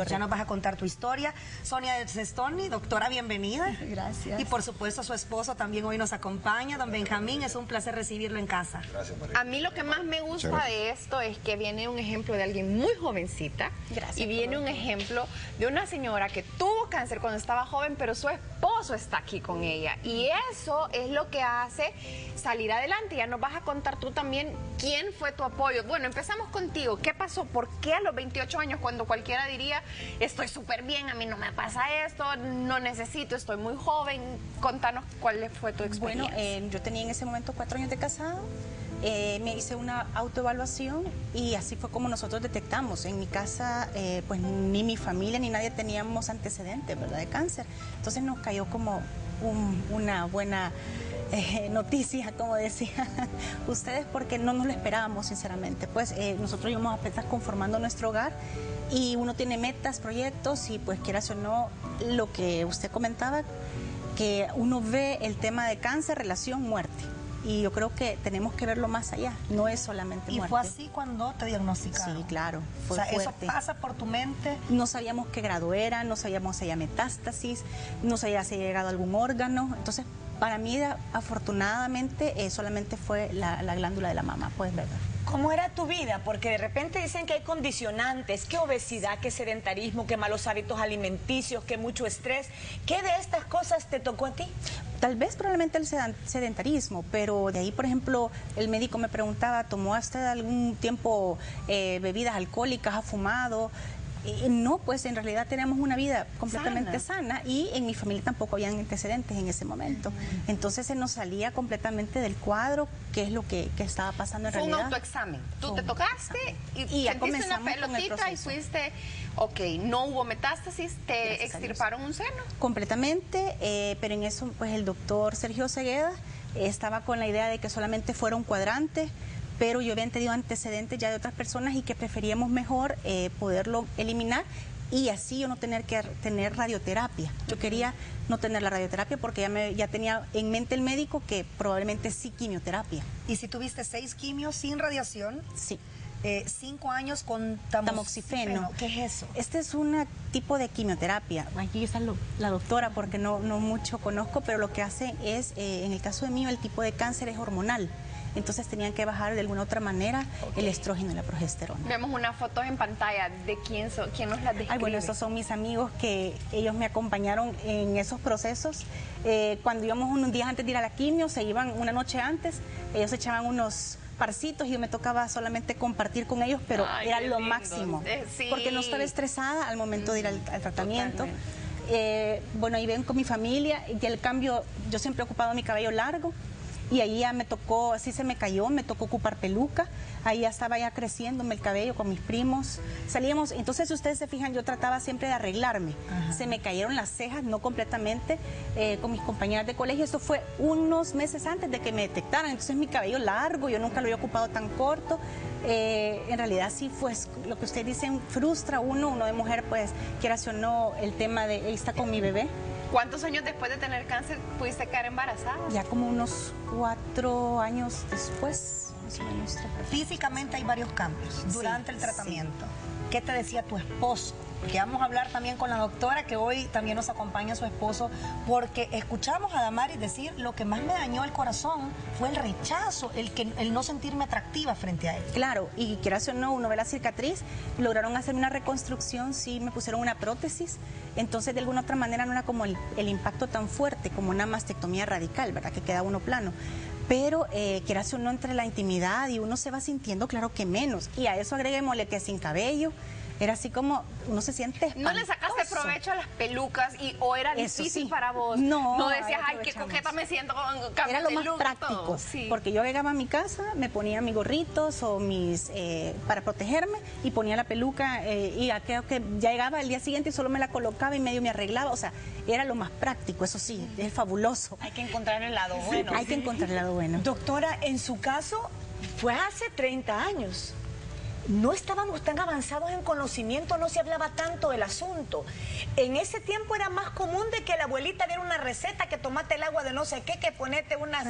Ya nos vas a contar tu historia. Sonia Sestoni, doctora, bienvenida. Gracias. Y por supuesto su esposo también hoy nos acompaña, don Benjamín. Es un placer recibirlo en casa. Gracias, María. A mí lo que más me gusta de esto es que viene un ejemplo de alguien muy jovencita. Gracias, y viene un ejemplo de una señora que tuvo cáncer cuando estaba joven, pero su esposo está aquí con ella. Y eso es lo que hace salir adelante. Ya nos vas a contar tú también quién fue tu apoyo. Bueno, empezamos contigo. ¿Qué pasó? ¿Por qué a los 28 años, cuando cualquiera diría, estoy súper bien, a mí no me pasa esto, no necesito, estoy muy joven? Contanos cuál fue tu experiencia. Bueno, yo tenía en ese momento 4 años de casado. Me hice una autoevaluación y así fue como nosotros detectamos. En mi casa, pues ni mi familia ni nadie teníamos antecedentes, ¿verdad?, de cáncer. Entonces nos cayó como una buena noticia, como decía ustedes, porque no nos lo esperábamos, sinceramente. Pues nosotros íbamos a estar conformando nuestro hogar y uno tiene metas, proyectos y pues quieras o no, lo que usted comentaba, que uno ve el tema de cáncer, relación, muerte. Y yo creo que tenemos que verlo más allá, no es solamente muerte. ¿Y fue así cuando te diagnosticaron? Sí, claro, fue fuerte. Eso pasa por tu mente. No sabíamos qué grado era, no sabíamos si había metástasis, no sabíamos si había llegado a algún órgano. Entonces, para mí, afortunadamente, solamente fue la glándula de la mama, pues, ¿verdad? ¿Cómo era tu vida? Porque de repente dicen que hay condicionantes, que obesidad, que sedentarismo, que malos hábitos alimenticios, que mucho estrés. ¿Qué de estas cosas te tocó a ti? Tal vez probablemente el sedentarismo, pero de ahí, por ejemplo, el médico me preguntaba, ¿tomó usted algún tiempo bebidas alcohólicas, ha fumado? No, pues en realidad tenemos una vida completamente sana y en mi familia tampoco habían antecedentes en ese momento. Entonces se nos salía completamente del cuadro qué es lo que estaba pasando en realidad. Fue un autoexamen. Tú te tocaste y ya sentiste comenzamos una con el pelotita y proceso. fuiste, ok, no hubo metástasis, te extirparon un seno. Completamente, pero en eso pues el doctor Sergio Segueda estaba con la idea de que solamente fuera un cuadrante, pero yo había tenido antecedentes ya de otras personas y que preferíamos mejor poderlo eliminar y así yo no tener que tener radioterapia. Yo quería no tener la radioterapia porque ya tenía en mente el médico que probablemente sí quimioterapia. ¿Y si tuviste 6 quimios sin radiación? Sí. 5 años con tamoxifeno. ¿Qué es eso? Este es un tipo de quimioterapia. Aquí está la doctora porque no mucho conozco, pero lo que hace es, en el caso de mí, el tipo de cáncer es hormonal. Entonces tenían que bajar de alguna otra manera el estrógeno y la progesterona. Vemos unas fotos en pantalla de quién nos las describe. Ay, bueno, estos son mis amigos que ellos me acompañaron en esos procesos. Cuando íbamos unos días antes de ir a la quimio, se iban una noche antes, ellos echaban unos parcitos y yo me tocaba solamente compartir con ellos, pero era lo máximo, sí, porque no estaba estresada al momento de ir al tratamiento. Bueno, ahí ven con mi familia y el cambio, yo siempre he ocupado mi cabello largo. Y ahí ya me tocó, así se me cayó, me tocó ocupar peluca, ahí ya estaba ya creciéndome el cabello con mis primos, salíamos, entonces si ustedes se fijan, yo trataba siempre de arreglarme, se me cayeron las cejas, no completamente, con mis compañeras de colegio, eso fue unos meses antes de que me detectaran, entonces mi cabello largo, yo nunca lo había ocupado tan corto, en realidad sí fue lo que ustedes dicen, frustra a uno de mujer, pues quieras o no, el tema de, ahí está con mi bebé. ¿Cuántos años después de tener cáncer pudiste quedar embarazada? Ya como unos 4 años después, más o menos. Físicamente hay varios cambios durante el tratamiento. ¿Qué te decía tu esposo? Que vamos a hablar también con la doctora, que hoy también nos acompaña su esposo, porque escuchamos a Damaris decir, lo que más me dañó el corazón fue el rechazo, el no sentirme atractiva frente a él. Claro, y quieras o no, uno ve la cicatriz, lograron hacer una reconstrucción, sí, me pusieron una prótesis, entonces de alguna otra manera no era como el impacto tan fuerte, como una mastectomía radical, ¿verdad? Que queda uno plano. Pero quieras o no, entre la intimidad y uno se va sintiendo, claro que menos, y a eso agreguémosle que sin cabello, era así como, uno se siente espantoso. ¿No le sacaste provecho a las pelucas o era difícil para vos? No decías, ay, qué coqueta me siento con cambio era lo de más look, práctico, sí. porque yo llegaba a mi casa, me ponía mis gorritos o mis, para protegerme, y ponía la peluca, y creo que ya llegaba el día siguiente y solo me la colocaba y medio me arreglaba, o sea, era lo más práctico, eso sí, es fabuloso. Hay que encontrar el lado bueno. Hay que encontrar el lado bueno. Doctora, en su caso, fue hace 30 años. No estábamos tan avanzados en conocimiento, no se hablaba tanto del asunto. En ese tiempo era más común de que la abuelita diera una receta, que tomate el agua de no sé qué, que ponete unas...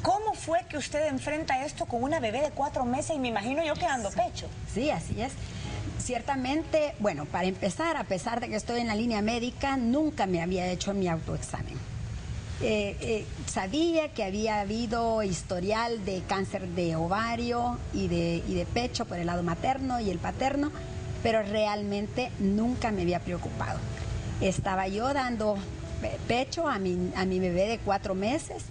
¿Cómo fue que usted enfrenta esto con una bebé de 4 meses y me imagino yo quedando pecho? Sí, así es. ciertamente, bueno, para empezar, a pesar de que estoy en la línea médica, nunca me había hecho mi autoexamen. Sabía que había habido historial de cáncer de ovario y de pecho por el lado materno y el paterno, pero realmente nunca me había preocupado. Estaba yo dando pecho a mi bebé de 4 meses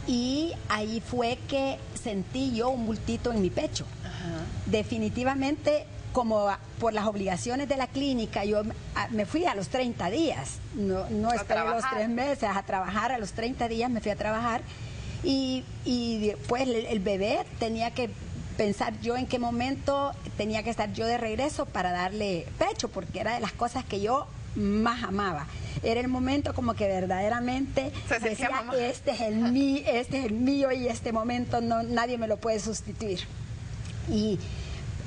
y ahí fue que sentí yo un bultito en mi pecho. Ajá. Definitivamente, como por las obligaciones de la clínica, yo me fui a los 30 días, no esperé los 3 meses, a trabajar. A los 30 días me fui a trabajar y después el bebé tenía que pensar yo en qué momento tenía que estar yo de regreso para darle pecho, porque era de las cosas que yo más amaba. Era el momento como que verdaderamente decía, este es el mío y este momento nadie me lo puede sustituir. Y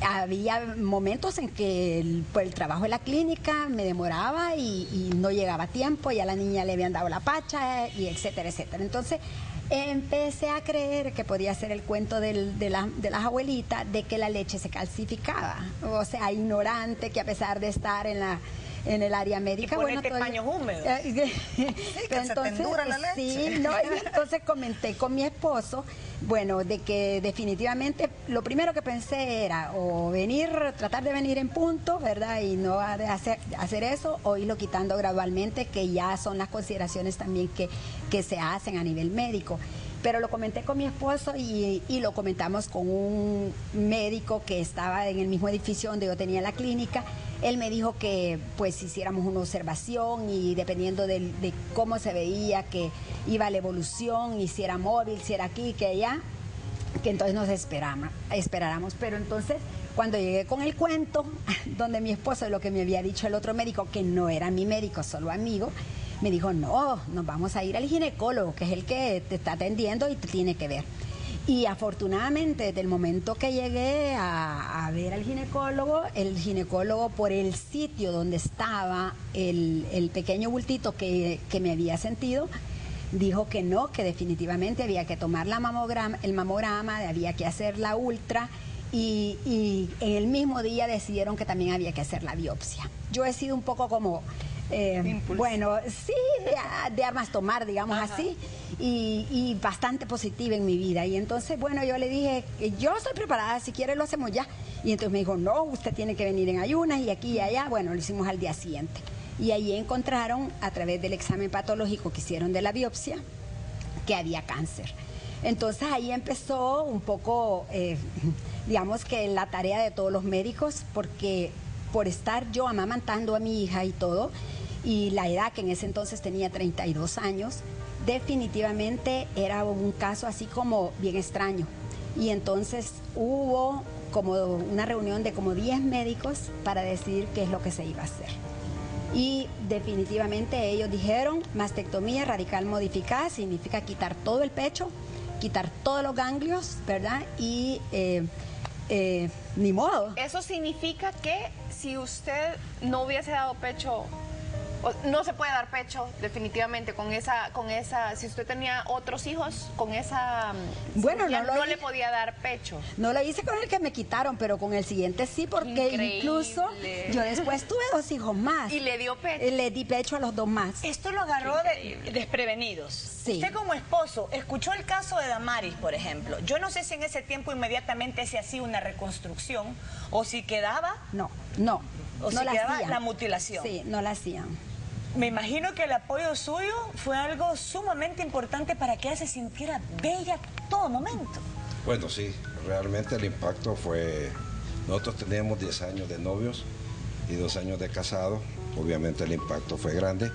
había momentos en que por el trabajo de la clínica me demoraba y no llegaba a tiempo, ya a la niña le habían dado la pacha y etcétera, etcétera. Entonces empecé a creer que podía ser el cuento de las abuelitas de que la leche se calcificaba, o sea, ignorante, que a pesar de estar en el área médica, y ponerte paños húmedos. Entonces, sí, no, y entonces comenté con mi esposo, bueno, de que definitivamente lo primero que pensé era o tratar de venir en punto, ¿verdad? Y no hacer eso, o irlo quitando gradualmente, que ya son las consideraciones también que se hacen a nivel médico. Pero lo comenté con mi esposo y lo comentamos con un médico que estaba en el mismo edificio donde yo tenía la clínica. Él me dijo que pues hiciéramos una observación y dependiendo de cómo se veía que iba la evolución, y si era móvil, si era aquí, que allá, que entonces nos esperáramos. Pero entonces, cuando llegué con el cuento, donde mi esposo, lo que me había dicho el otro médico, que no era mi médico, solo amigo, me dijo, no, nos vamos a ir al ginecólogo, que es el que te está atendiendo y te tiene que ver. Y afortunadamente, desde el momento que llegué a ver al ginecólogo, el ginecólogo, por el sitio donde estaba el pequeño bultito que me había sentido, dijo que no, que definitivamente había que tomar el mamograma, había que hacer la ultra, y en el mismo día decidieron que también había que hacer la biopsia. Yo he sido un poco como... bueno, sí, de armas tomar, digamos. Ajá. Así, y bastante positiva en mi vida. Y entonces, bueno, yo le dije, yo estoy preparada, si quiere lo hacemos ya. Y entonces me dijo, no, usted tiene que venir en ayunas y aquí y allá. Bueno, lo hicimos al día siguiente. Y ahí encontraron, a través del examen patológico que hicieron de la biopsia, que había cáncer. Entonces ahí empezó un poco, digamos que la tarea de todos los médicos, porque por estar yo amamantando a mi hija y todo, y la edad que en ese entonces tenía 32 años, definitivamente era un caso así como bien extraño. Y entonces hubo como una reunión de como 10 médicos para decidir qué es lo que se iba a hacer. Y definitivamente ellos dijeron, mastectomía radical modificada significa quitar todo el pecho, quitar todos los ganglios, ¿verdad? Y ni modo. Eso significa que si usted no hubiese dado pecho, no se puede dar pecho definitivamente con esa, si usted tenía otros hijos, con esa, bueno, no le podía dar pecho. No lo hice con el que me quitaron, pero con el siguiente sí, porque increíble. Incluso yo después tuve 2 hijos más. ¿Y le dio pecho? Le di pecho a los 2 más. Esto lo agarró desprevenidos. Sí. Usted como esposo, escuchó el caso de Damaris, por ejemplo. Yo no sé si en ese tiempo inmediatamente se hacía una reconstrucción o si quedaba... No. O no si la quedaba hacían. La mutilación. Sí, no la hacían. Me imagino que el apoyo suyo fue algo sumamente importante para que ella se sintiera bella todo momento. Bueno, sí, realmente el impacto fue... Nosotros teníamos 10 años de novios y 2 años de casados. Obviamente el impacto fue grande,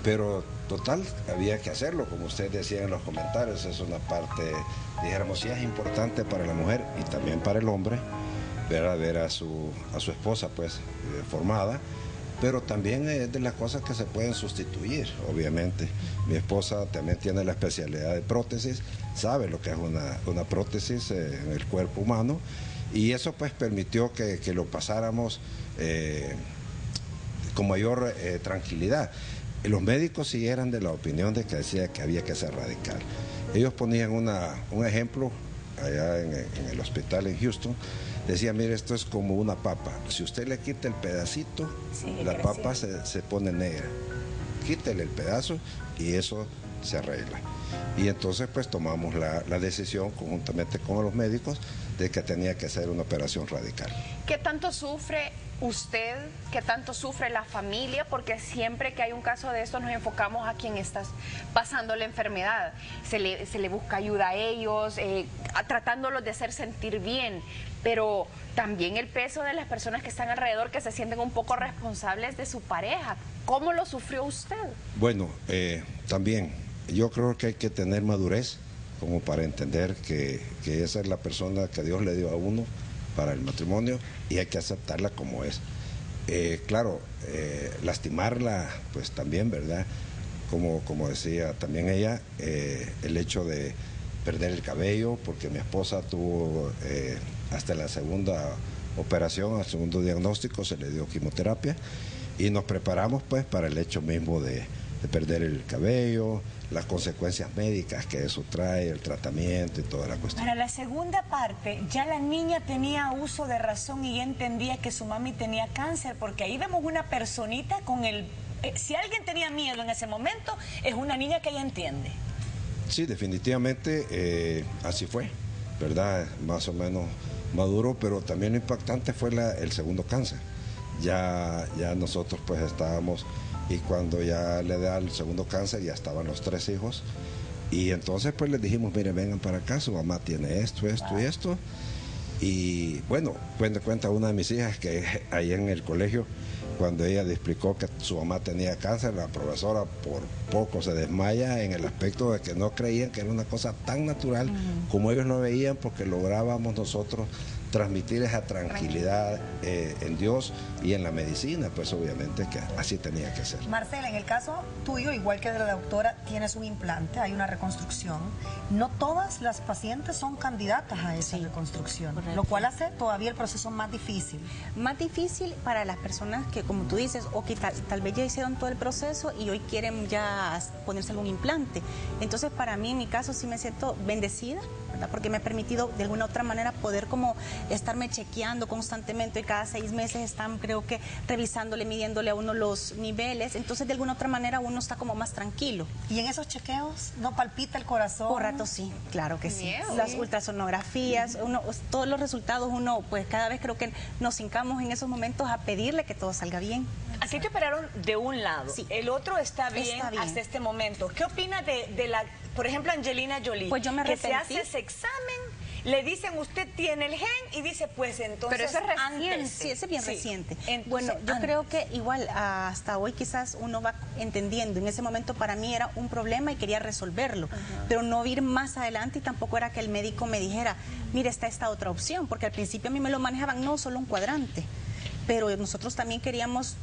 pero total, había que hacerlo, como usted decía en los comentarios. Es una parte, dijéramos, sí es importante para la mujer y también para el hombre, ver a su esposa pues formada, pero también es de las cosas que se pueden sustituir, obviamente. Mi esposa también tiene la especialidad de prótesis, sabe lo que es una prótesis en el cuerpo humano, y eso pues permitió que lo pasáramos con mayor tranquilidad. Los médicos sí eran de la opinión de que decía que había que ser radical. Ellos ponían un ejemplo allá en el hospital en Houston, Decía, mire, esto es como una papa. Si usted le quita el pedacito, la papa se pone negra. Quítele el pedazo y eso se arregla. Y entonces pues tomamos la decisión conjuntamente con los médicos de que tenía que hacer una operación radical. ¿Qué tanto sufre usted? ¿Qué tanto sufre la familia? Porque siempre que hay un caso de esto nos enfocamos a quien está pasando la enfermedad. Se le busca ayuda a ellos, tratándolos de hacer sentir bien, pero también el peso de las personas que están alrededor, que se sienten un poco responsables de su pareja. ¿Cómo lo sufrió usted? Bueno, también yo creo que hay que tener madurez como para entender que esa es la persona que Dios le dio a uno para el matrimonio y hay que aceptarla como es. Claro, lastimarla, pues también, ¿verdad? Como decía también ella, el hecho de perder el cabello, porque mi esposa tuvo hasta la segunda operación, al segundo diagnóstico, se le dio quimioterapia y nos preparamos pues para el hecho mismo de perder el cabello, las consecuencias médicas que eso trae, el tratamiento y toda la cuestión. Para la segunda parte, ya la niña tenía uso de razón y ya entendía que su mami tenía cáncer, porque ahí vemos una personita con el... si alguien tenía miedo en ese momento, es una niña que ya entiende. Sí, definitivamente así fue, ¿verdad? Más o menos maduro, pero también lo impactante fue el segundo cáncer. Ya nosotros pues estábamos... Y cuando ya le da el segundo cáncer, ya estaban los 3 hijos. Y entonces pues les dijimos, miren, vengan para acá, su mamá tiene esto, esto y esto. Y bueno, cuenta una de mis hijas que ahí en el colegio, cuando ella le explicó que su mamá tenía cáncer, la profesora por poco se desmaya en el aspecto de que no creían que era una cosa tan natural como ellos no veían, porque lográbamos nosotros transmitir esa tranquilidad en Dios y en la medicina, pues obviamente que así tenía que ser. Marcela, en el caso tuyo, igual que de la doctora, tienes un implante, hay una reconstrucción. No todas las pacientes son candidatas a esa reconstrucción, correcto. Lo cual hace todavía el proceso más difícil. Más difícil para las personas que, como tú dices, o que tal vez ya hicieron todo el proceso y hoy quieren ya ponerse algún implante. Entonces, para mí, en mi caso, sí me siento bendecida, ¿verdad? Porque me ha permitido de alguna otra manera poder como estarme chequeando constantemente y cada 6 meses están, creo que, revisándole, midiéndole a uno los niveles. Entonces, de alguna otra manera, uno está como más tranquilo. ¿Y en esos chequeos no palpita el corazón? Por rato sí, claro que sí. Miedo. Las ultrasonografías, todos los resultados, uno, pues cada vez creo que nos hincamos en esos momentos a pedirle que todo salga bien. Aquí te operaron de un lado, Sí. el otro está bien, Está bien. hasta este momento. ¿Qué opina de la, por ejemplo, Angelina Jolie? Pues yo me que se arrepentí. hace ese examen, le dicen usted tiene el gen y dice pues entonces Pero eso es reciente. antes. Sí, ese es bien Sí. reciente. Entonces, Bueno, yo antes. creo que igual hasta hoy quizás uno va entendiendo. En ese momento para mí era un problema y quería resolverlo, pero no ir más adelante y tampoco era que el médico me dijera, mire, está esta otra opción, porque al principio a mí me lo manejaban, no, solo un cuadrante. Pero nosotros también queríamos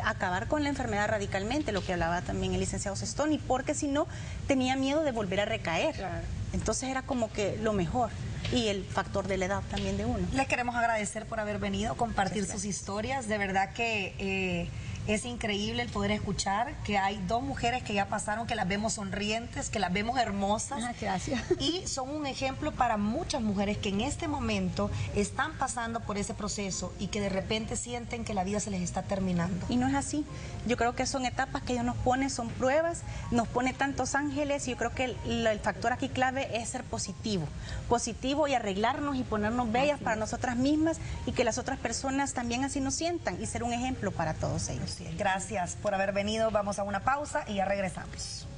acabar con la enfermedad radicalmente, lo que hablaba también el licenciado Sestoni, porque si no, tenía miedo de volver a recaer. Claro. Entonces era como que lo mejor. Y el factor de la edad también de uno. Les queremos agradecer por haber venido, compartir sus historias. De verdad que es increíble el poder escuchar que hay 2 mujeres que ya pasaron, que las vemos sonrientes, que las vemos hermosas. Ah, gracias. Y son un ejemplo para muchas mujeres que en este momento están pasando por ese proceso y que de repente sienten que la vida se les está terminando. Y no es así. Yo creo que son etapas que Dios nos pone, son pruebas, nos pone tantos ángeles y yo creo que el factor aquí clave es ser positivo. Positivo y arreglarnos y ponernos bellas para nosotras mismas y que las otras personas también así nos sientan y ser un ejemplo para todos ellos. Gracias por haber venido. Vamos a una pausa y ya regresamos.